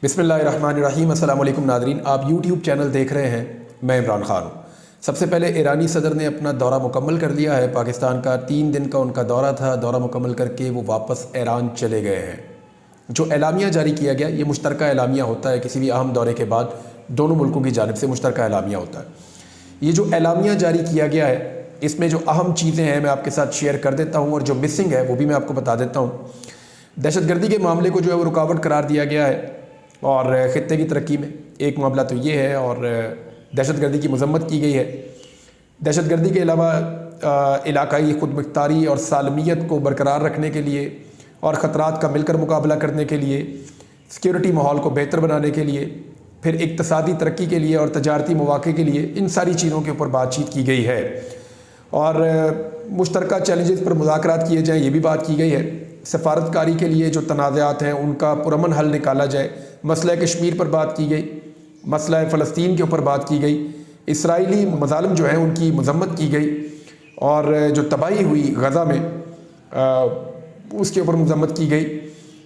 बिस्मिल्लाहिर्रहमानिर्रहीम। अस्सलाम वालेकुम नादरीन, आप यूट्यूब चैनल देख रहे हैं। मैं इमरान ख़ान हूँ। सबसे पहले ईरानी सदर ने अपना दौरा मुकम्मल कर लिया है। पाकिस्तान का 3 दिन का उनका दौरा था। दौरा मुकम्मल करके वो वापस ईरान चले गए हैं। जो एलामिया जारी किया गया, ये मुश्तरका एलामिया होता है। किसी भी अहम दौरे के बाद दोनों मुल्कों की जानिब से मुश्तरका एलामिया होता है। ये जो एलामिया जारी किया गया है, इसमें जो अहम चीज़ें हैं मैं आपके साथ शेयर कर देता हूँ, और जो मिसिंग है वो भी मैं आपको बता देता हूँ। दहशतगर्दी के मामले को जो है वो रुकावट करार दिया गया है, और ख़ित्ते की तरक्की में एक मामला तो ये है, और दहशतगर्दी की मजम्मत की गई है। दहशतगर्दी के अलावा इलाकाई खुदमुख्तारी और सालमियत को बरकरार रखने के लिए और ख़तरात का मिलकर मुकाबला करने के लिए, सिक्योरिटी माहौल को बेहतर बनाने के लिए, फिर इक़्तिसादी तरक्की के लिए और तजारती मौक़े के लिए, इन सारी चीज़ों के ऊपर बातचीत की गई है। और मुश्तरका चैलेंजेस पर मुज़ाकरात किए जाएँ, ये भी बात की गई है। सफारतकारी के लिए जो तनाज़ात हैं उनका पुरअमन हल निकाला जाए। मसला कश्मीर पर बात की गई, मसला फ़लस्तीन के ऊपर बात की गई, इसराइली मज़ालिम जो हैं उनकी मजम्मत की गई, और जो तबाही हुई गज़ा में उसके ऊपर मजम्मत की गई।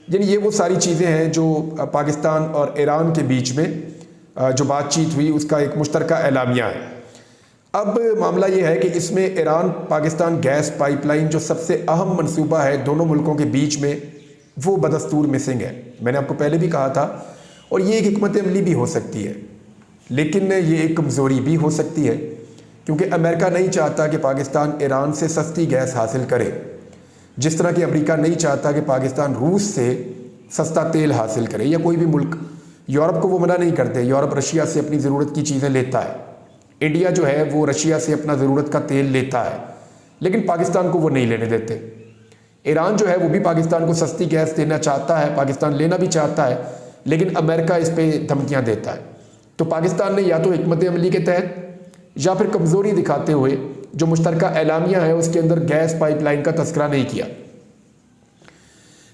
यानी ये वो सारी चीज़ें हैं जो पाकिस्तान और ईरान के बीच में जो बातचीत हुई उसका एक मुश्तरका एलामिया है। अब मामला ये है कि इसमें ईरान पाकिस्तान गैस पाइपलाइन जो सबसे अहम मंसूबा है दोनों मुल्कों के बीच में, वो बदस्तूर मिसिंग है। मैंने आपको पहले भी कहा था, और ये एक हिकमत अमली भी हो सकती है, लेकिन ये एक कमज़ोरी भी हो सकती है, क्योंकि अमेरिका नहीं चाहता कि पाकिस्तान ईरान से सस्ती गैस हासिल करे, जिस तरह कि अमेरिका नहीं चाहता कि पाकिस्तान रूस से सस्ता तेल हासिल करे, या कोई भी मुल्क। यूरोप को वो मना नहीं करते, यूरोप रशिया से अपनी ज़रूरत की चीज़ें लेता है। इंडिया जो है वो रशिया से अपना ज़रूरत का तेल लेता है, लेकिन पाकिस्तान को वो नहीं लेने देते। ईरान जो है वो भी पाकिस्तान को सस्ती गैस देना चाहता है, पाकिस्तान लेना भी चाहता है, लेकिन अमेरिका इस पर धमकियाँ देता है। तो पाकिस्तान ने या तो हिकमत अमली के तहत या फिर कमज़ोरी दिखाते हुए जो मुश्तरका एलामिया है उसके अंदर गैस पाइपलाइन का तस्करा नहीं किया।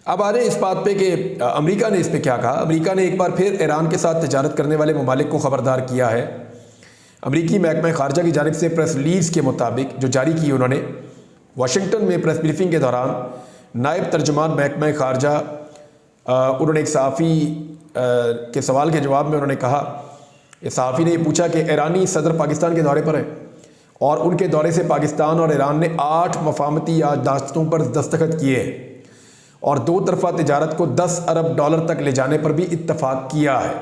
अब आ रहे इस बात पे कि अमेरिका ने इस पर क्या कहा। अमेरिका ने एक बार फिर ईरान के साथ तजारत करने वाले ममालिक को ख़बरदार किया है। अमरीकी महकमा ख़ारजा की जानिब से प्रेस रिलीज़ के मुताबिक जो जारी की उन्होंने, वाशिंगटन में प्रेस ब्रीफिंग के दौरान नायब तर्जुमान महकमा ख़ारजा उन्होंने एक सहाफ़ी के सवाल के जवाब में उन्होंने कहा, सहाफ़ी ने ये पूछा कि ईरानी सदर पाकिस्तान के दौरे पर हैं, और उनके दौरे से पाकिस्तान और ईरान ने 8 मफाहमती याददाश्तों पर दस्तखत किए हैं, और 2 तरफ़ा तिजारत को $10 अरब तक ले जाने पर भी इत्तफ़ाक़ किया है।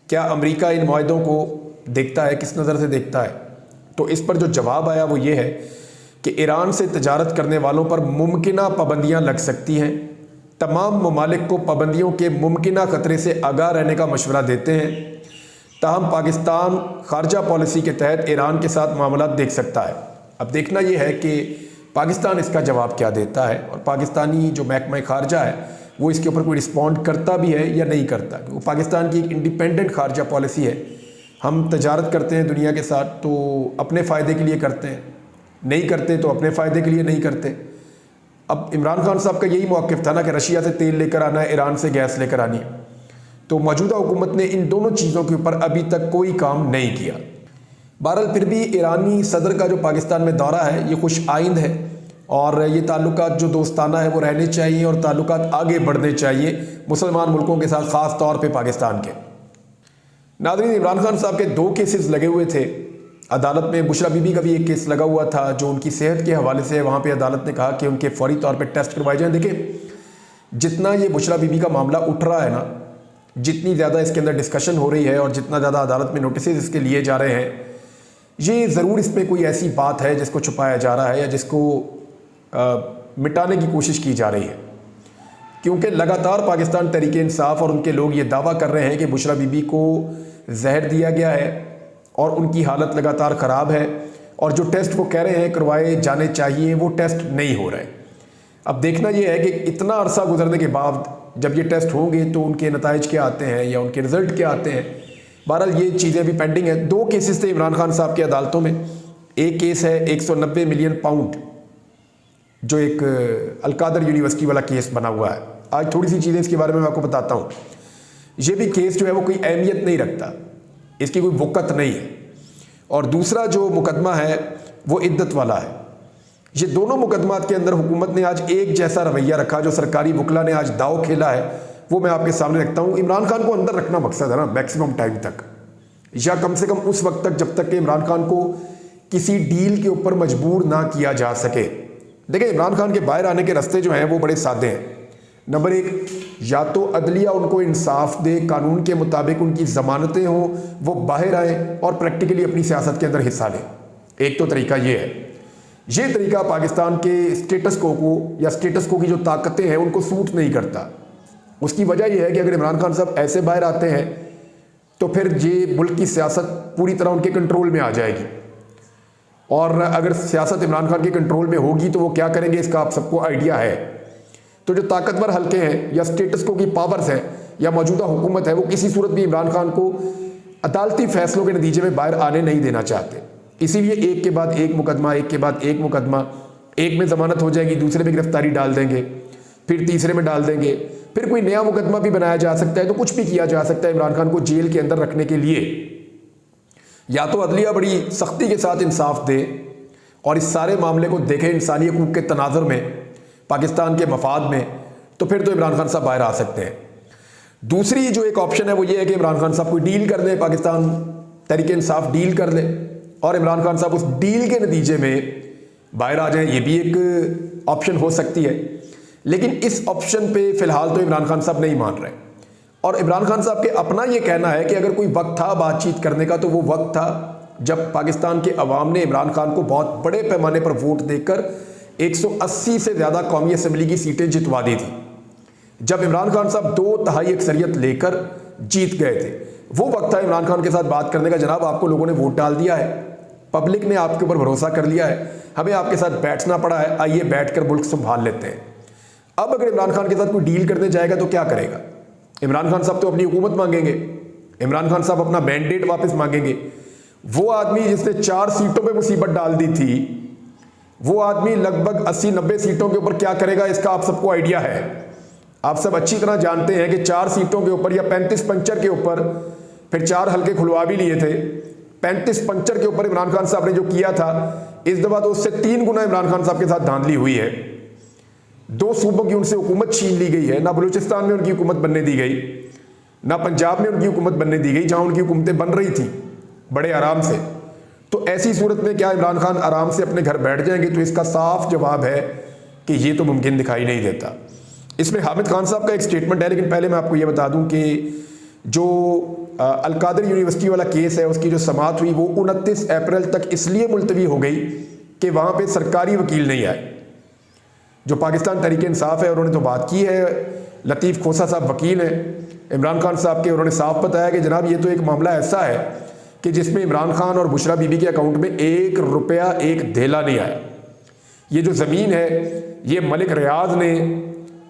क्या अमरीका इन मुआहदों को देखता है, किस नज़र से देखता है? तो इस पर जो जवाब आया वो ये है कि ईरान से तजारत करने वालों पर मुमकिना पाबंदियाँ लग सकती हैं। तमाम ममालिक को पाबंदियों के मुमकिना ख़तरे से आगाह रहने का मशवरा देते हैं। ताहम पाकिस्तान ख़ारजा पॉलिसी के तहत ईरान के साथ मामला देख सकता है। अब देखना यह है कि पाकिस्तान इसका जवाब क्या देता है, और पाकिस्तानी जो महकमा ख़ारजा है वो इसके ऊपर कोई रिस्पॉन्ड करता भी है या नहीं करता। वो पाकिस्तान की एक इंडिपेंडेंट ख़ारजा पॉलिसी है। हम तजारत करते हैं दुनिया के साथ तो अपने फ़ायदे के लिए करते हैं, नहीं करते तो अपने फ़ायदे के लिए नहीं करते। अब इमरान खान साहब का यही मौक़िफ़ था ना कि रशिया से तेल लेकर आना है, ईरान से गैस लेकर आनी है। तो मौजूदा हुकूमत ने इन दोनों चीज़ों के ऊपर अभी तक कोई काम नहीं किया। बहरहाल फिर भी ईरानी सदर का जो पाकिस्तान में दौरा है ये खुश आइंद है, और ये ताल्लुकात जो दोस्ताना है वो रहने चाहिए, और ताल्लुकात आगे बढ़ने चाहिए मुसलमान मुल्कों के साथ, ख़ास तौर पर पाकिस्तान के। नाज़रीन, इमरान खान साहब के 2 केसेस लगे हुए थे अदालत में। बुशरा बीबी का भी एक केस लगा हुआ था जो उनकी सेहत के हवाले से, वहाँ पे अदालत ने कहा कि उनके फौरी तौर पे टेस्ट करवाए जाएं। देखिए, जितना ये बुशरा बीबी का मामला उठ रहा है ना, जितनी ज़्यादा इसके अंदर डिस्कशन हो रही है और जितना ज़्यादा अदालत में नोटिस इसके लिए जा रहे हैं, ये ज़रूर इसमें कोई ऐसी बात है जिसको छुपाया जा रहा है या जिसको मिटाने की कोशिश की जा रही है। क्योंकि लगातार पाकिस्तान तहरीक इंसाफ और उनके लोग ये दावा कर रहे हैं कि बुशरा बीबी को जहर दिया गया है और उनकी हालत लगातार ख़राब है, और जो टेस्ट वो कह रहे हैं करवाए जाने चाहिए वो टेस्ट नहीं हो रहे। अब देखना ये है कि इतना अरसा गुजरने के बाद जब ये टेस्ट होंगे तो उनके नताइज क्या आते हैं या उनके रिज़ल्ट क्या आते हैं। बहरहाल ये चीज़ें अभी पेंडिंग हैं। 2 केसेस थे इमरान खान साहब की अदालतों में। एक केस है 190 मिलियन पाउंड, जो एक अलकादर यूनिवर्सिटी वाला केस बना हुआ है। आज थोड़ी सी चीज़ें इसके बारे में मैं आपको बताता हूँ। ये भी केस जो है वो कोई अहमियत नहीं रखता, इसकी कोई वक़्त नहीं है। और दूसरा जो मुकदमा है वो इद्दत वाला है। ये दोनों मुकदमात के अंदर हुकूमत ने आज एक जैसा रवैया रखा। जो सरकारी वकला ने आज दाव खेला है वो मैं आपके सामने रखता हूँ। इमरान खान को अंदर रखना मकसद है ना मैक्सिमम टाइम तक, या कम से कम उस वक्त तक जब तक कि इमरान खान को किसी डील के ऊपर मजबूर ना किया जा सके। देखिए, इमरान खान के बाहर आने के रास्ते जो हैं वो बड़े सादे हैं। नंबर एक, या तो अदलिया उनको इंसाफ दे, कानून के मुताबिक उनकी ज़मानतें हों, वो बाहर आए और प्रैक्टिकली अपनी सियासत के अंदर हिस्सा लें। एक तो तरीका ये है। ये तरीका पाकिस्तान के स्टेटस को या स्टेटस को की जो ताकतें हैं उनको सूट नहीं करता। उसकी वजह यह है कि अगर इमरान खान साहब ऐसे बाहर आते हैं तो फिर ये मुल्क की सियासत पूरी तरह उनके कंट्रोल में आ जाएगी, और अगर सियासत इमरान खान के कंट्रोल में होगी तो वो क्या करेंगे इसका आप सबको आइडिया है। तो जो ताकतवर हल्के हैं या स्टेटस को की पावर्स हैं या मौजूदा हुकूमत है, वो किसी सूरत भी इमरान खान को अदालती फैसलों के नतीजे में बाहर आने नहीं देना चाहते। इसीलिए एक के बाद एक मुकदमा, एक के बाद एक मुकदमा, एक में ज़मानत हो जाएगी, दूसरे में गिरफ्तारी डाल देंगे, फिर तीसरे में डाल देंगे, फिर कोई नया मुकदमा भी बनाया जा सकता है। तो कुछ भी किया जा सकता है इमरान खान को जेल के अंदर रखने के लिए। या तो अदलिया बड़ी सख्ती के साथ इंसाफ दे और इस सारे मामले को देखे इंसानी हकूक़ के तनाज़ुर में, पाकिस्तान के मफाद में, तो फिर तो इमरान खान साहब बाहर आ सकते हैं। दूसरी जो एक ऑप्शन है वो ये है कि इमरान खान साहब कोई डील कर ले, पाकिस्तान तहरीक इंसाफ डील कर ले और इमरान खान साहब उस डील के नतीजे में बाहर आ जाएं। ये भी एक ऑप्शन हो सकती है, लेकिन इस ऑप्शन पे फ़िलहाल तो इमरान खान साहब नहीं मान रहे। और इमरान खान साहब के अपना ये कहना है कि अगर कोई वक्त था बातचीत करने का तो वो वक्त था जब पाकिस्तान के अवाम ने इमरान खान को बहुत बड़े पैमाने पर वोट देकर 180 से ज़्यादा कौमी असम्बली की सीटें जितवा दी थी, जब इमरान खान साहब 2/3 अक्सरियत लेकर जीत गए थे। वो वक्त था इमरान खान के साथ बात करने का। जनाब, आपको लोगों ने वोट डाल दिया है, पब्लिक ने आपके ऊपर भरोसा कर लिया है, हमें आपके साथ बैठना पड़ा है, आइए बैठकर मुल्क संभाल लेते हैं। अब अगर इमरान खान के साथ कोई डील करने जाएगा तो क्या करेगा? इमरान खान साहब तो अपनी हुकूमत मांगेंगे, इमरान खान साहब अपना मैंडेट वापस मांगेंगे। वो आदमी जिसने 4 सीटों पे मुसीबत डाल दी थी, वो आदमी लगभग 80-90 सीटों के ऊपर क्या करेगा इसका आप सबको आइडिया है। आप सब अच्छी तरह जानते हैं कि 4 सीटों के ऊपर या 35 पंचर के ऊपर, फिर 4 हल्के खुलवा भी लिए थे, 35 पंचर के ऊपर इमरान खान साहब ने जो किया था, इस दफा तो उससे 3 गुना इमरान खान साहब के साथ धांधली हुई है। 2 सूबों की उनसे हुकूमत छीन ली गई है। ना बलूचिस्तान में उनकी हुकूमत बनने दी गई, ना पंजाब में उनकी हुकूमत बनने दी गई, जहां उनकी हुकूमतें बन रही थी बड़े आराम से। तो ऐसी सूरत में क्या इमरान खान आराम से अपने घर बैठ जाएंगे? तो इसका साफ जवाब है कि ये तो मुमकिन दिखाई नहीं देता। इसमें हामिद खान साहब का एक स्टेटमेंट है, लेकिन पहले मैं आपको ये बता दूं कि जो अलकादर यूनिवर्सिटी वाला केस है उसकी जो समाअत हुई वो 29 अप्रैल तक इसलिए मुलतवी हो गई कि वहाँ पे सरकारी वकील नहीं आए। जो पाकिस्तान तहरीक इंसाफ है उन्होंने तो बात की है, लतीफ़ खोसा साहब वकील हैं इमरान खान साहब के, उन्होंने साफ बताया कि जनाब ये तो एक मामला ऐसा है कि जिसमें इमरान खान और बुशरा बीबी के अकाउंट में 1 रुपया 1 धेला नहीं आया। ये जो ज़मीन है ये मलिक रियाज ने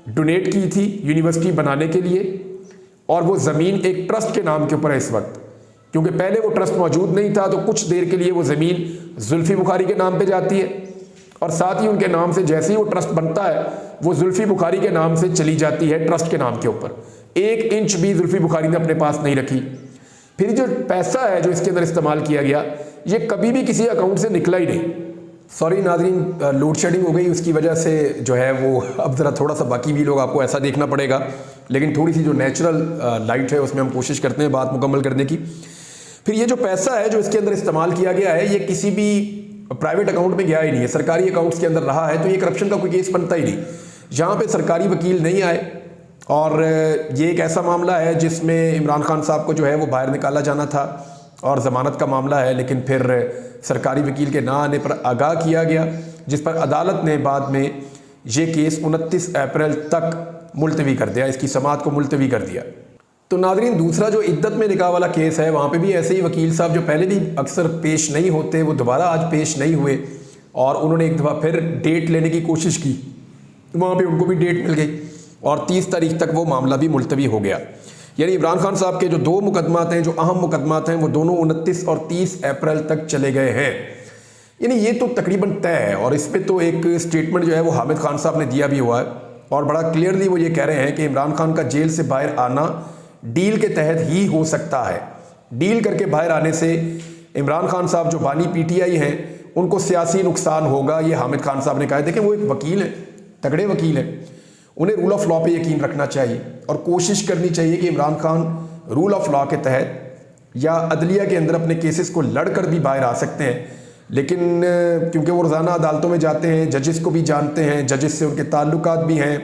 डोनेट की थी यूनिवर्सिटी बनाने के लिए, और वो ज़मीन एक ट्रस्ट के नाम के ऊपर है इस वक्त, क्योंकि पहले वो ट्रस्ट मौजूद नहीं था। तो कुछ देर के लिए वो ज़मीन जुल्फ़ी बुखारी के नाम पे जाती है, और साथ ही उनके नाम से जैसे ही वो ट्रस्ट बनता है वो जुल्फ़ी बुखारी के नाम से चली जाती है ट्रस्ट के नाम के ऊपर। 1 इंच भी जुल्फ़ी बुखारी ने अपने पास नहीं रखी। फिर जो पैसा है जो इसके अंदर इस्तेमाल किया गया, ये कभी भी किसी अकाउंट से निकला ही नहीं। सॉरी नाज़रीन, लोड शेडिंग हो गई, उसकी वजह से जो है वो अब ज़रा थोड़ा सा बाकी भी लोग आपको ऐसा देखना पड़ेगा, लेकिन थोड़ी सी जो नेचुरल लाइट है उसमें हम कोशिश करते हैं बात मुकम्मल करने की। फिर ये जो पैसा है जो इसके अंदर इस्तेमाल किया गया है ये किसी भी प्राइवेट अकाउंट में गया ही नहीं है, सरकारी अकाउंट्स के अंदर रहा है। तो ये करप्शन का कोई केस बनता ही नहीं। जहाँ पे सरकारी वकील नहीं आए, और ये एक ऐसा मामला है जिसमें इमरान खान साहब को जो है वो बाहर निकाला जाना था और ज़मानत का मामला है, लेकिन फिर सरकारी वकील के ना आने पर आगाह किया गया, जिस पर अदालत ने बाद में ये केस 29 अप्रैल तक मुलतवी कर दिया, इसकी समाअत को मुलतवी कर दिया। तो नाज़रीन, दूसरा जो इद्दत में निकाह वाला केस है, वहाँ पे भी ऐसे ही वकील साहब जो पहले भी अक्सर पेश नहीं होते वो दोबारा आज पेश नहीं हुए, और उन्होंने एक दफ़ा फिर डेट लेने की कोशिश की, वहाँ पे उनको भी डेट मिल गई और 30 तारीख तक वो मामला भी मुलतवी हो गया। यानी इमरान खान साहब के जो 2 मुकदमात हैं, जो अहम मुकदमात हैं, वो दोनों 29 और 30 अप्रैल तक चले गए हैं। यानी ये तो तकरीबन तय है, और इस पर तो एक स्टेटमेंट जो है वो हामिद खान साहब ने दिया भी हुआ है, और बड़ा क्लियरली वो ये कह रहे हैं कि इमरान खान का जेल से बाहर आना डील के तहत ही हो सकता है। डील करके बाहर आने से इमरान खान साहब जो बानी PTI हैं उनको सियासी नुकसान होगा, ये हामिद खान साहब ने कहा है। देखें, वो एक वकील है, तगड़े वकील हैं, उन्हें रूल ऑफ लॉ पे यकीन रखना चाहिए और कोशिश करनी चाहिए कि Imran Khan rule of law के तहत या अदलिया के अंदर अपने केसेस को लड़कर भी बाहर आ सकते हैं, लेकिन क्योंकि वो रोज़ाना अदालतों में जाते हैं, जजेस को भी जानते हैं, जजेस से उनके ताल्लुकात भी हैं,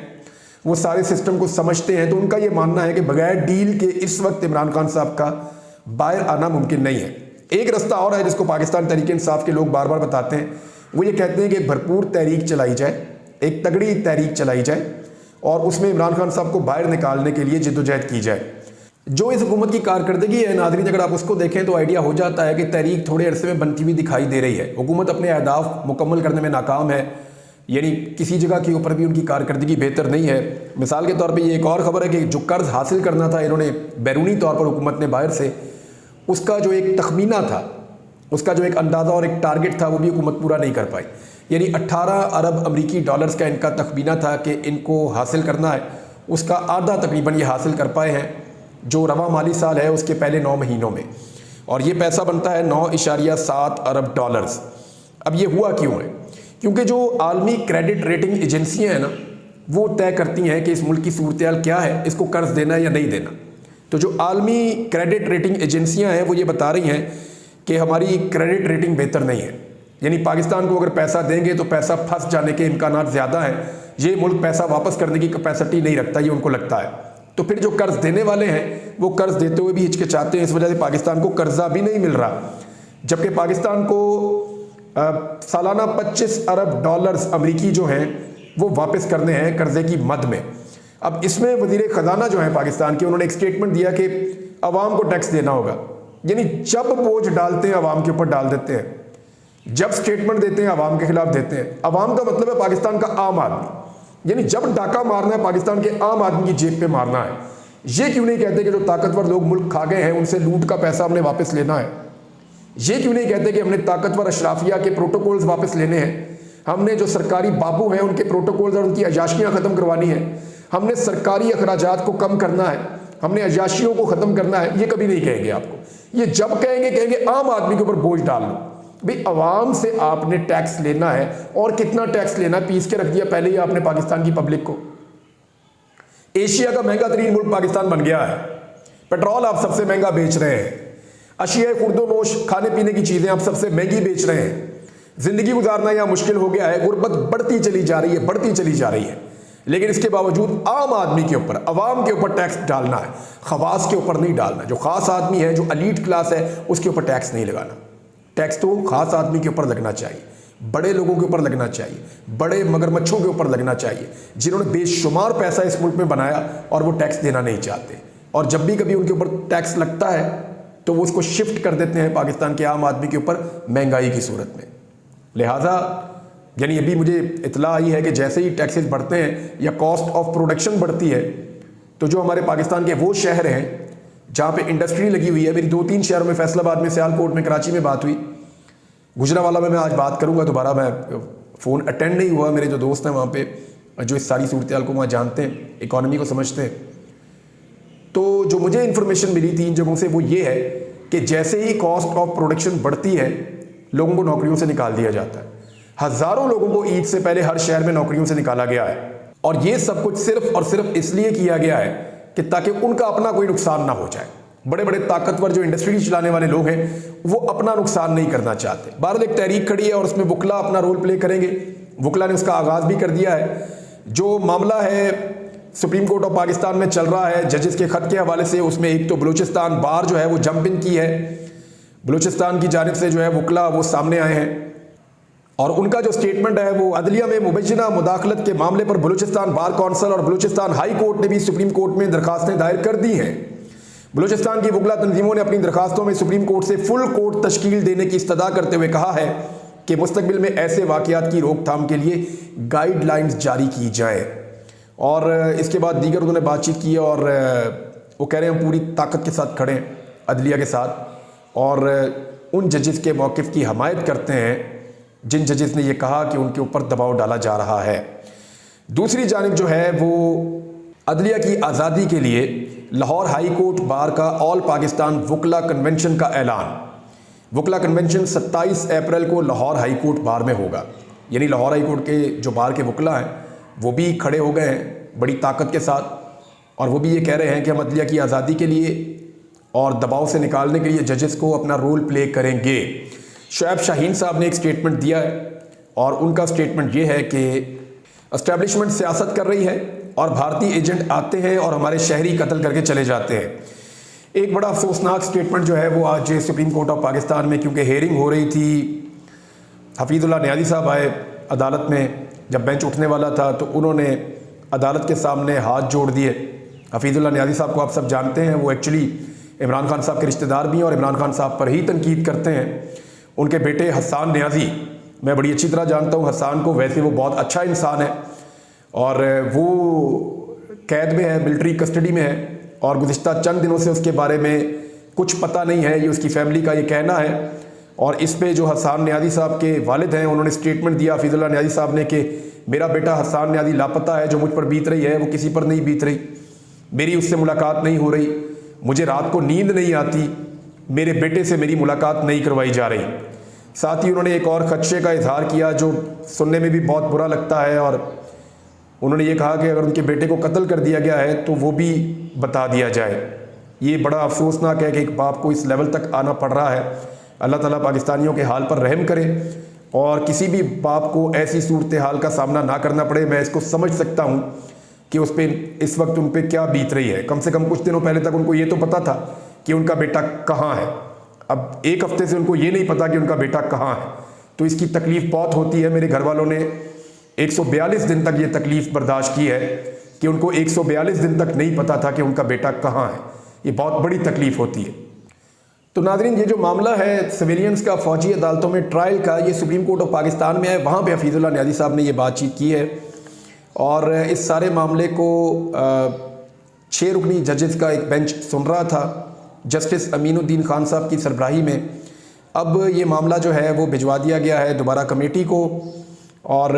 वो सारे सिस्टम को समझते हैं, तो उनका ये मानना है कि बगैर डील के इस वक्त इमरान खान साहब का बाहर आना मुमकिन नहीं है। एक रास्ता और है जिसको पाकिस्तान तहरीक इंसाफ के लोग बार बार बताते हैं, वो ये कहते हैं कि भरपूर तहरीक चलाई जाए, एक तगड़ी तहरीक चलाई जाए और उसमें इमरान खान साहब को बाहर निकालने के लिए जिद्दोजहद की जाए। जो इस हुकूमत की कारकर्दगी है नाज़रीन, अगर आप उसको देखें तो आइडिया हो जाता है कि तहरीक थोड़े अरसे में बनती हुई दिखाई दे रही है। हुकूमत अपने अहदाफ मुकम्मल करने में नाकाम है, यानी किसी जगह के ऊपर भी उनकी कारकर्दगी बेहतर नहीं है। मिसाल के तौर पे ये एक और ख़बर है कि जो कर्ज हासिल करना था इन्होंने बैरूनी तौर पर हुकूमत ने बाहर से, उसका जो एक तखमीना था, उसका जो एक अंदाज़ा और एक टारगेट था, वो भी हुकूमत पूरा नहीं कर पाई। यानी 18 अरब अमरीकी डॉलर्स का इनका तखमीना था कि इनको हासिल करना है, उसका आधा तकरीबन ये हासिल कर पाए हैं जो रवा माली साल है उसके पहले 9 महीनों में, और ये पैसा बनता है 9.7 अरब डॉलर्स। अब ये हुआ क्यों है? क्योंकि जो आलमी क्रेडिट रेटिंग एजेंसियाँ हैं ना, वो तय करती हैं कि इस मुल्क की सूरत हाल क्या है, इसको कर्ज देना है या नहीं देना। तो जो आलमी क्रेडिट रेटिंग एजेंसियाँ हैं वो ये बता रही हैं कि हमारी क्रेडिट रेटिंग बेहतर नहीं है, यानी पाकिस्तान को अगर पैसा देंगे तो पैसा फंस जाने के इम्कानात ज़्यादा हैं, ये मुल्क पैसा वापस करने की कैपेसिटी नहीं रखता, ये उनको लगता है। तो फिर जो कर्ज देने वाले हैं वो कर्ज देते हुए भी हिचकिचाते हैं, इस वजह से पाकिस्तान को कर्जा भी नहीं मिल रहा, जबकि पाकिस्तान को सालाना 25 अरब डॉलर्स अमरीकी जो हैं वो वापस करने हैं कर्जे की मद में। अब इसमें वज़ीर ख़जाना जो है पाकिस्तान के, उन्होंने एक स्टेटमेंट दिया कि अवाम को टैक्स देना होगा, यानी जब बोझ डालते हैं अवाम के ऊपर डाल देते हैं, जब स्टेटमेंट देते हैं अवाम के खिलाफ देते हैं। अवाम का मतलब है पाकिस्तान का आम आदमी, यानी जब डाका मारना है पाकिस्तान के आम आदमी की जेब पे मारना है। ये क्यों नहीं कहते कि जो ताकतवर लोग मुल्क खा गए हैं उनसे लूट का पैसा हमने वापस लेना है? ये क्यों नहीं कहते कि हमने ताकतवर अशराफिया के प्रोटोकॉल्स वापस लेने हैं, हमने जो सरकारी बाबू हैं उनके प्रोटोकॉल्स और उनकी अयाशियाँ ख़त्म करवानी है, हमने सरकारी अखराजात को कम करना है, हमने अयाशियों को ख़त्म करना है? ये कभी नहीं कहेंगे आपको। ये जब कहेंगे आम आदमी के ऊपर बोझ डाल लो। भाई अवाम से आपने टैक्स लेना है, और कितना टैक्स लेना है, पीस के रख दिया पहले ही आपने पाकिस्तान की पब्लिक को। एशिया का महंगा तरीन मुल्क पाकिस्तान बन गया है, पेट्रोल आप सबसे महंगा बेच रहे हैं, अशिया खुर्दोनोश खाने पीने की चीज़ें आप सबसे महंगी बेच रहे हैं, ज़िंदगी गुजारना यहाँ मुश्किल हो गया है, गुर्बत बढ़ती चली जा रही है, बढ़ती चली जा रही है। लेकिन इसके बावजूद आम आदमी के ऊपर, अवाम के ऊपर टैक्स डालना है, खवास के ऊपर नहीं डालना। जो ख़ास आदमी है, जो एलीट क्लास है, उसके ऊपर टैक्स नहीं लगाना। टैक्स तो खास आदमी के ऊपर लगना चाहिए, बड़े लोगों के ऊपर लगना चाहिए, बड़े मगरमच्छों के ऊपर लगना चाहिए, जिन्होंने बेशुमार पैसा इस मुल्क में बनाया और वो टैक्स देना नहीं चाहते। और जब भी कभी उनके ऊपर टैक्स लगता है तो वो उसको शिफ्ट कर देते हैं पाकिस्तान के आम आदमी के ऊपर महंगाई की सूरत में। लिहाजा यानी अभी मुझे इतला आई है कि जैसे ही टैक्सेस बढ़ते हैं या कॉस्ट ऑफ प्रोडक्शन बढ़ती है, तो जो हमारे पाकिस्तान के वो शहर हैं जहाँ पे इंडस्ट्री लगी हुई है, मेरी 2-3 शहरों में, फैसलाबाद में, सियालकोट में, कराची में बात हुई, गुजरावाला में मैं आज बात करूँगा दोबारा, मैं फ़ोन अटेंड नहीं हुआ। मेरे जो दोस्त हैं वहाँ पे जो इस सारी सूरत हाल को वहाँ जानते हैं, इकॉनमी को समझते हैं, तो जो मुझे इन्फॉर्मेशन मिली 3 जगहों से वो ये है कि जैसे ही कॉस्ट ऑफ प्रोडक्शन बढ़ती है लोगों को नौकरियों से निकाल दिया जाता है। हज़ारों लोगों को ईद से पहले हर शहर में नौकरियों से निकाला गया है, और ये सब कुछ सिर्फ और सिर्फ इसलिए किया गया है कि ताकि उनका अपना कोई नुकसान ना हो जाए। बड़े बड़े ताकतवर जो इंडस्ट्री चलाने वाले लोग हैं वो अपना नुकसान नहीं करना चाहते। बहरहाल एक तहरीक खड़ी है और उसमें वकला अपना रोल प्ले करेंगे। वकला ने उसका आगाज़ भी कर दिया है। जो मामला है सुप्रीम कोर्ट ऑफ पाकिस्तान में चल रहा है जजेस के ख़त के हवाले से, उसमें एक तो बलूचिस्तान बार जो है वो जंप इन की है, बलूचिस्तान की जानिब से जो है वकला वो सामने आए हैं और उनका जो स्टेटमेंट है वो अदलिया में मुबैना मुदाखलत के मामले पर बलूचिस्तान बार कौंसिल और बलूचिस्तान हाई कोर्ट ने भी सुप्रीम कोर्ट में दरखास्तें दायर कर दी हैं। बलूचिस्तान की वकला तंजीमों ने अपनी दरखास्तों में सुप्रीम कोर्ट से फुल कोर्ट तश्कील देने की इस्तदा करते हुए कहा है कि मुस्तकबिल में ऐसे वाक़यात की रोकथाम के लिए गाइडलाइंस जारी की जाए। और इसके बाद दीगर उन्होंने बातचीत की और वो कह रहे हैं हम पूरी ताकत के साथ खड़े हैं अदलिया के साथ और उन जजेस के मौक़िफ़ की हमायत करते हैं जिन जजेस ने यह कहा कि उनके ऊपर दबाव डाला जा रहा है। दूसरी जानिब जो है वो अदलिया की आज़ादी के लिए लाहौर हाई कोर्ट बार का ऑल पाकिस्तान वकला कन्वेंशन का ऐलान। वकला कन्वेंशन 27 अप्रैल को लाहौर हाई कोर्ट बार में होगा। यानी लाहौर हाई कोर्ट के जो बार के वकला हैं वो भी खड़े हो गए हैं बड़ी ताकत के साथ, और वो भी ये कह रहे हैं कि हम अदलिया की आज़ादी के लिए और दबाव से निकालने के लिए जजेस को अपना रोल प्ले करेंगे। शुएब शाहीन साहब ने एक स्टेटमेंट दिया है और उनका स्टेटमेंट ये है कि एस्टेब्लिशमेंट सियासत कर रही है और भारतीय एजेंट आते हैं और हमारे शहरी कत्ल करके चले जाते हैं। एक बड़ा अफसोसनाक स्टेटमेंट जो है वो आज सुप्रीम कोर्ट ऑफ पाकिस्तान में, क्योंकि हेयरिंग हो रही थी, हफीजुल्लाह न्याजी साहब आए अदालत में, जब बेंच उठने वाला था तो उन्होंने अदालत के सामने हाथ जोड़ दिए। हफीजुल्लाह न्याजी साहब को आप सब जानते हैं, वो एक्चुअली इमरान खान साहब के रिश्तेदार भी हैं और इमरान खान साहब पर ही तनकीद करते हैं। उनके बेटे हसन न्याजी मैं बड़ी अच्छी तरह जानता हूँ हसन को, वैसे वो बहुत अच्छा इंसान है और वो कैद में है, मिलिट्री कस्टडी में है और गुज़िश्ता चंद दिनों से उसके बारे में कुछ पता नहीं है, ये उसकी फैमिली का ये कहना है। और इस पे जो हसन न्याजी साहब के वालिद हैं उन्होंने स्टेटमेंट दिया हफीजुल्लाह न्याजी साहब ने कि मेरा बेटा हसन न्याजी लापता है, जो मुझ पर बीत रही है वो किसी पर नहीं बीत रही, मेरी उससे मुलाकात नहीं हो रही, मुझे रात को नींद नहीं आती, मेरे बेटे से मेरी मुलाकात नहीं करवाई जा रही। साथ ही उन्होंने एक और खदशे का इजहार किया जो सुनने में भी बहुत बुरा लगता है, और उन्होंने ये कहा कि अगर उनके बेटे को कत्ल कर दिया गया है तो वो भी बता दिया जाए। ये बड़ा अफसोसनाक है कि एक बाप को इस लेवल तक आना पड़ रहा है। अल्लाह ताला पाकिस्तानियों के हाल पर रहम करे और किसी भी बाप को ऐसी सूरत हाल का सामना ना करना पड़े। मैं इसको समझ सकता हूँ कि उस पर इस वक्त उन पर क्या बीत रही है। कम से कम कुछ दिनों पहले तक उनको ये तो पता था कि उनका बेटा कहाँ है, अब एक हफ्ते से उनको ये नहीं पता कि उनका बेटा कहाँ है, तो इसकी तकलीफ़ बहुत होती है। मेरे घर वालों ने 142 दिन तक ये तकलीफ़ बर्दाश्त की है कि उनको 142 दिन तक नहीं पता था कि उनका बेटा कहाँ है। ये बहुत बड़ी तकलीफ़ होती है। तो नाज़रीन, ये जो मामला है सिविलियंस का फ़ौजी अदालतों में ट्रायल का, ये सुप्रीम कोर्ट ऑफ पाकिस्तान में है। वहाँ पे हफीजुल्लाह न्याजी साहब ने ये बातचीत की है और इस सारे मामले को 6 रुकनी जजेस का एक बेंच सुन रहा था जस्टिस अमीनुद्दीन खान साहब की सरबराही में। अब ये मामला जो है वो भिजवा दिया गया है दोबारा कमेटी को और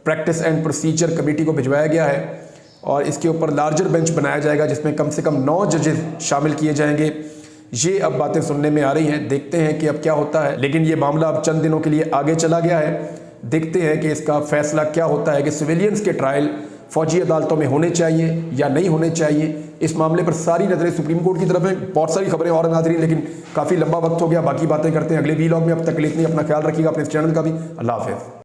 प्रैक्टिस एंड प्रोसीजर कमेटी को भिजवाया गया है और इसके ऊपर लार्जर बेंच बनाया जाएगा जिसमें कम से कम 9 जजेस शामिल किए जाएंगे। ये अब बातें सुनने में आ रही हैं, देखते हैं कि अब क्या होता है। लेकिन ये मामला अब चंद दिनों के लिए आगे चला गया है, देखते हैं कि इसका फैसला क्या होता है कि सिविलियंस के ट्रायल फ़ौजी अदालतों में होने चाहिए या नहीं होने चाहिए। इस मामले पर सारी नज़रें सुप्रीम कोर्ट की तरफ हैं। बहुत सारी खबरें और नाज़रीन, लेकिन काफ़ी लंबा वक्त हो गया, बाकी बातें करते हैं अगले वीलॉग में। अब तक के लिए इतनी, अपना ख्याल रखिएगा, अपने इस चैनल का भी। अल्लाह हाफ़िज़।